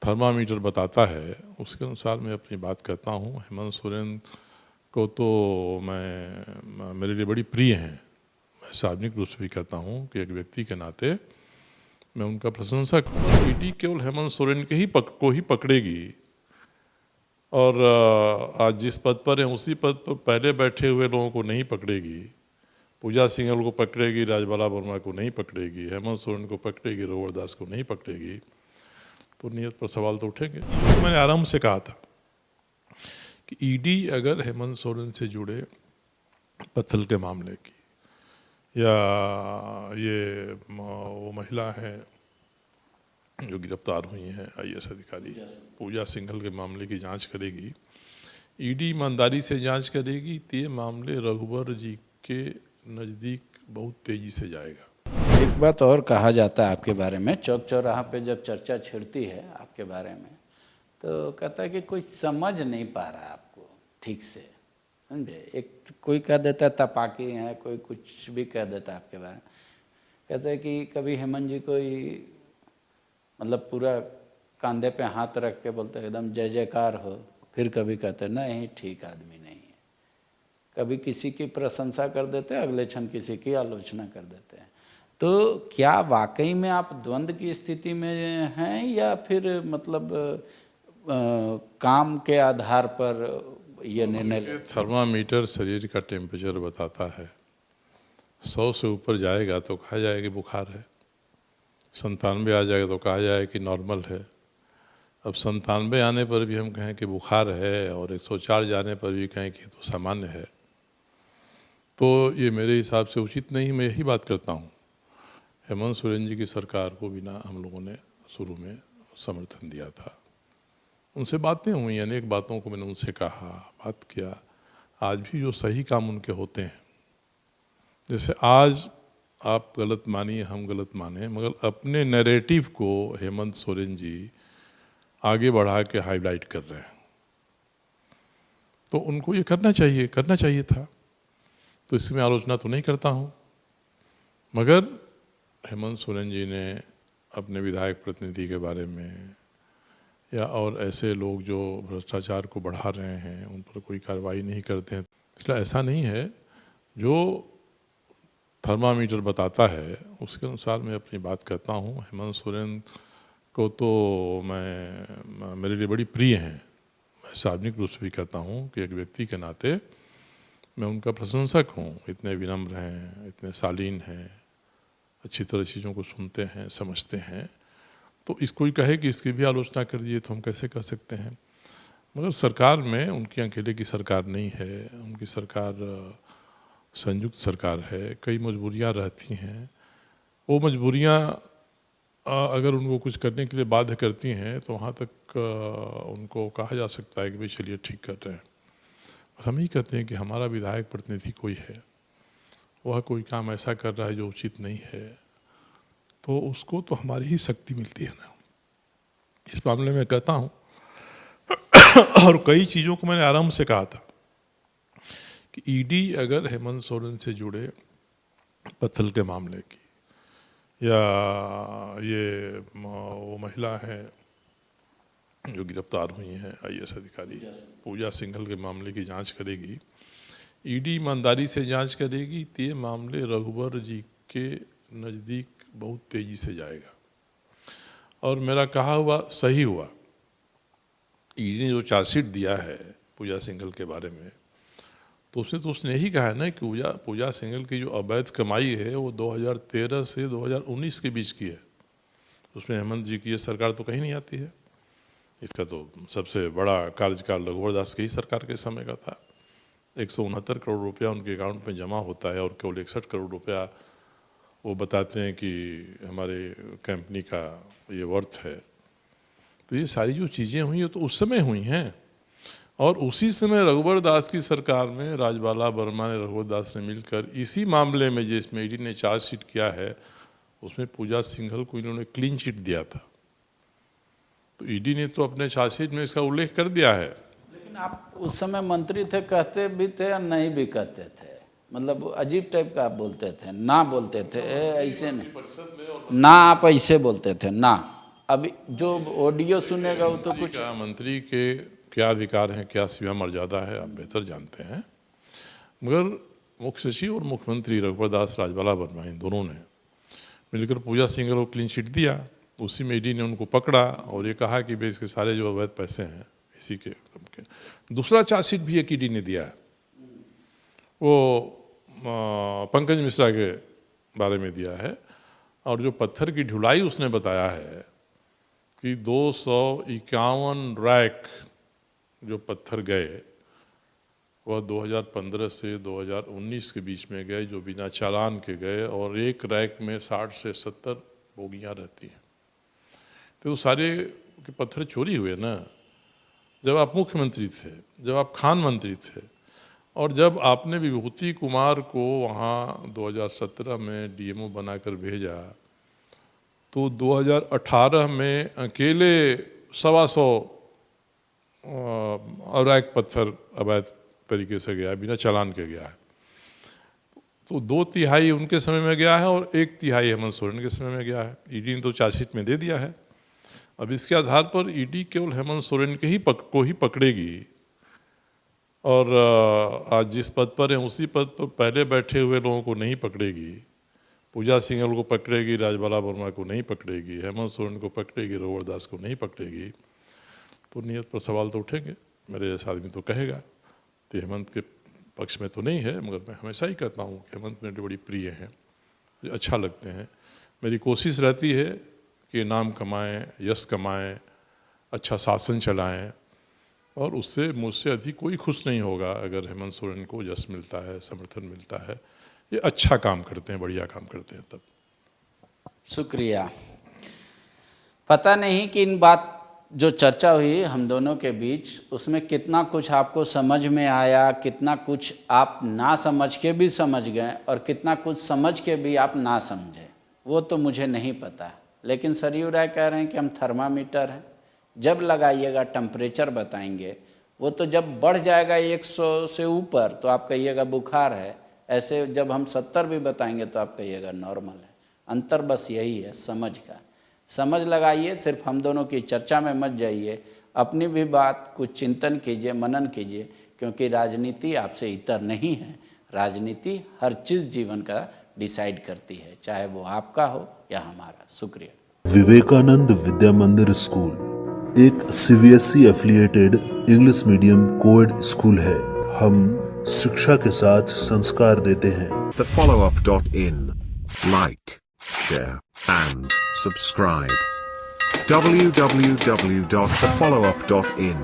Thermometer बताता है उसके अनुसार मैं अपनी बात कहता हूँ। हेमंत सोरेन को तो मेरे लिए बड़ी प्रिय हैं। मैं सार्वजनिक रूप से भी कहता हूँ कि एक व्यक्ति के नाते मैं उनका प्रशंसक हूँ। ईडी केवल हेमंत सोरेन के को ही पकड़ेगी और आज जिस पद पर हैं उसी पद पर पहले बैठे हुए लोगों को नहीं पकड़ेगी। पूजा सिंघल को पकड़ेगी, राजबाला वर्मा को नहीं पकड़ेगी, हेमंत सोरेन को पकड़ेगी, रघुवर दास को नहीं पकड़ेगी, तो नियत पर सवाल तो उठेंगे। तो मैंने आरंभ से कहा था कि ईडी अगर हेमंत सोरेन से जुड़े पत्थल के मामले की या ये वो महिला है जो गिरफ्तार हुई हैं आईएएस अधिकारी पूजा सिंघल के मामले की जांच करेगी, ईडी ईमानदारी से जांच करेगी तो ये मामले रघुवर जी के नज़दीक बहुत तेजी से जाएगा। एक बात और कहा जाता है आपके बारे में, चौक चौराहा पे जब चर्चा छिड़ती है आपके बारे में तो कहता है कि कोई समझ नहीं पा रहा आपको ठीक से, समझे। एक कोई कह देता है तपाकी है, कोई कुछ भी कह देता है आपके बारे में। कहता है कि कभी हेमंत जी कोई मतलब पूरा कंधे पे हाथ रख के बोलते एकदम जय जयकार हो, फिर कभी कहते नहीं ठीक आदमी नहीं है। कभी किसी की प्रशंसा कर देते हैं, अगले क्षण किसी की आलोचना कर देते हैं। तो क्या वाकई में आप द्वंद्व की स्थिति में हैं या फिर मतलब काम के आधार पर यह निर्णय? थर्मामीटर शरीर का टेम्परेचर बताता है। 100 से ऊपर जाएगा तो कहा जाएगा कि बुखार है, 97 आ जाएगा तो कहा जाए कि नॉर्मल है। अब 97 आने पर भी हम कहें कि बुखार है और 104 जाने पर भी कहें कि तो सामान्य है, तो ये मेरे हिसाब से उचित नहीं। मैं यही बात करता हूँ, हेमंत सोरेन जी की सरकार को बिना हम लोगों ने शुरू में समर्थन दिया था, उनसे बातें हुई, अनेक बातों को मैंने उनसे कहा, बात किया। आज भी जो सही काम उनके होते हैं, जैसे आज आप गलत मानिए हम गलत माने, मगर अपने नैरेटिव को हेमंत सोरेन जी आगे बढ़ा के हाईलाइट कर रहे हैं, तो उनको ये करना चाहिए था। तो इसमें आलोचना तो नहीं करता हूँ, मगर हेमंत सोरेन जी ने अपने विधायक प्रतिनिधि के बारे में या और ऐसे लोग जो भ्रष्टाचार को बढ़ा रहे हैं उन पर कोई कार्रवाई नहीं करते हैं। इसलिए ऐसा नहीं है, जो थर्मामीटर बताता है उसके अनुसार मैं अपनी बात कहता हूँ। हेमंत सोरेन को तो मेरे लिए बड़ी प्रिय हैं। मैं सार्वजनिक रूप से भी कहता हूँ कि एक व्यक्ति के नाते मैं उनका प्रशंसक हूँ। इतने विनम्र हैं, इतने शालीन हैं, अच्छी तरह चीज़ों को सुनते हैं, समझते हैं। तो कोई कहे कि इसकी भी आलोचना कर दिए तो हम कैसे कह सकते हैं। मगर सरकार में उनकी अकेले की सरकार नहीं है, उनकी सरकार संयुक्त सरकार है, कई मजबूरियां रहती हैं। वो मजबूरियां अगर उनको कुछ करने के लिए बाध्य करती हैं तो वहाँ तक उनको कहा जा सकता है कि भाई चलिए ठीक कर रहे हैं। हम ही कहते हैं कि हमारा विधायक प्रतिनिधि कोई है, वह कोई काम ऐसा कर रहा है जो उचित नहीं है, तो उसको तो हमारी ही शक्ति मिलती है ना। इस मामले में कहता हूँ और कई चीज़ों को मैंने आरंभ से कहा था कि ईडी अगर हेमंत सोरेन से जुड़े पत्थल के मामले की या ये वो महिला है जो गिरफ्तार हुई हैं आईएएस अधिकारी पूजा सिंघल के मामले की जांच करेगी, ईडी ईमानदारी से जांच करेगी तो ये मामले रघुवर जी के नज़दीक बहुत तेजी से जाएगा। और मेरा कहा हुआ सही हुआ। ईडी ने जो चार्जशीट दिया है पूजा सिंघल के बारे में, तो उसने यही कहा है ना कि पूजा सिंघल की जो अवैध कमाई है वो 2013 से 2019 के बीच की है। उसमें हेमंत जी की ये सरकार तो कहीं नहीं आती है। इसका तो सबसे बड़ा कार्यकाल रघुवर दास की ही सरकार के समय का था। 169 करोड़ रुपया उनके अकाउंट में जमा होता है और केवल 61 करोड़ रुपया वो बताते हैं कि हमारे कंपनी का ये वर्थ है। तो ये सारी जो चीज़ें हुई हैं तो उस समय हुई हैं, और उसी समय रघुवर दास की सरकार में राजबाला वर्मा ने रघुवर दास से मिलकर इसी मामले में जिसमें ईडी ने चार्जशीट किया है उसमें पूजा सिंघल को इन्होंने क्लीन चिट दिया था। तो ईडी ने तो अपने चार्जशीट में इसका उल्लेख कर दिया है। लेकिन आप उस समय मंत्री थे, कहते भी थे और नहीं भी कहते थे, मतलब अजीब टाइप का आप बोलते थे, ना बोलते थे ऐसे नहीं, ना आप ऐसे बोलते थे ना, अभी जो ऑडियो सुनेगा वो तो कुछ मंत्री के क्या अधिकार हैं, क्या सेवा मर्यादा है, आप बेहतर जानते हैं। मगर मुख्य सचिव और मुख्यमंत्री रघुवर दास राजबाला वर्मा इन दोनों ने मिलकर पूजा सिंघल को क्लीन चिट दिया। उसी में ईडी ने उनको पकड़ा और ये कहा कि भाई इसके सारे जो अवैध पैसे हैं इसी के। दूसरा चार्जशीट भी एक ईडी ने दिया है, वो पंकज मिश्रा के बारे में दिया है। और जो पत्थर की ढुलाई उसने बताया है कि 251 रैक जो पत्थर गए वह 2015 से 2019 के बीच में गए, जो बिना चालान के गए, और एक रैक में 60 से 70 बोगियाँ रहती हैं। तो सारे के पत्थर चोरी हुए ना जब आप मुख्यमंत्री थे, जब आप खान मंत्री थे, और जब आपने विभूति कुमार को वहाँ 2017 में डीएमओ बनाकर भेजा, तो 2018 में अकेले 125 रैक पत्थर अवैध तरीके से गया, बिना चालान के गया है। तो 2/3 उनके समय में गया है और 1/3 हेमंत सोरेन के समय में गया है। ईडी ने तो चार्जशीट में दे दिया है। अब इसके आधार पर ईडी केवल हेमंत सोरेन के को ही पकड़ेगी, और आज जिस पद पर हैं उसी पद पर पहले बैठे हुए लोगों को नहीं पकड़ेगी। पूजा सिंघल को पकड़ेगी, राजबाला वर्मा को नहीं पकड़ेगी, हेमंत सोरेन को पकड़ेगी, रघुवर दास को नहीं पकड़ेगी। तो नियत पर सवाल तो उठेंगे। मेरे जैसा आदमी तो कहेगा तो हेमंत के पक्ष में तो नहीं है, मगर मैं हमेशा ही कहता हूँ कि हेमंत मेरे बड़ी प्रिय हैं, मुझे अच्छा लगते हैं। मेरी कोशिश रहती है कि नाम कमाएं, यश कमाएं, अच्छा शासन चलाएं, और उससे मुझसे अधिक कोई खुश नहीं होगा अगर हेमंत सोरेन को यश मिलता है, समर्थन मिलता है। ये अच्छा काम करते हैं, बढ़िया काम करते हैं। तब शुक्रिया। पता नहीं कि इन बात जो चर्चा हुई हम दोनों के बीच, उसमें कितना कुछ आपको समझ में आया, कितना कुछ आप ना समझ के भी समझ गए, और कितना कुछ समझ के भी आप ना समझे, वो तो मुझे नहीं पता। लेकिन सरयू राय कह रहे हैं कि हम थर्मामीटर हैं, जब लगाइएगा टेम्परेचर बताएंगे। वो तो जब बढ़ जाएगा 100 से ऊपर तो आप कहिएगा बुखार है, ऐसे जब हम 70 भी बताएंगे तो आप कहिएगा नॉर्मल है। अंतर बस यही है, समझ का। समझ लगाइए, सिर्फ हम दोनों की चर्चा में मत जाइए, अपनी भी बात कुछ चिंतन कीजिए, मनन कीजिए, क्योंकि राजनीति आपसे इतर नहीं है। राजनीति हर चीज़ जीवन का डिसाइड करती है, चाहे वो आपका हो या हमारा। शुक्रिया। विवेकानंद विद्या मंदिर स्कूल एक CBSE affiliated English medium coed school है। हम शिक्षा के साथ संस्कार देते हैं। thefollowup.in. Like, share and subscribe. www.thefollowup.in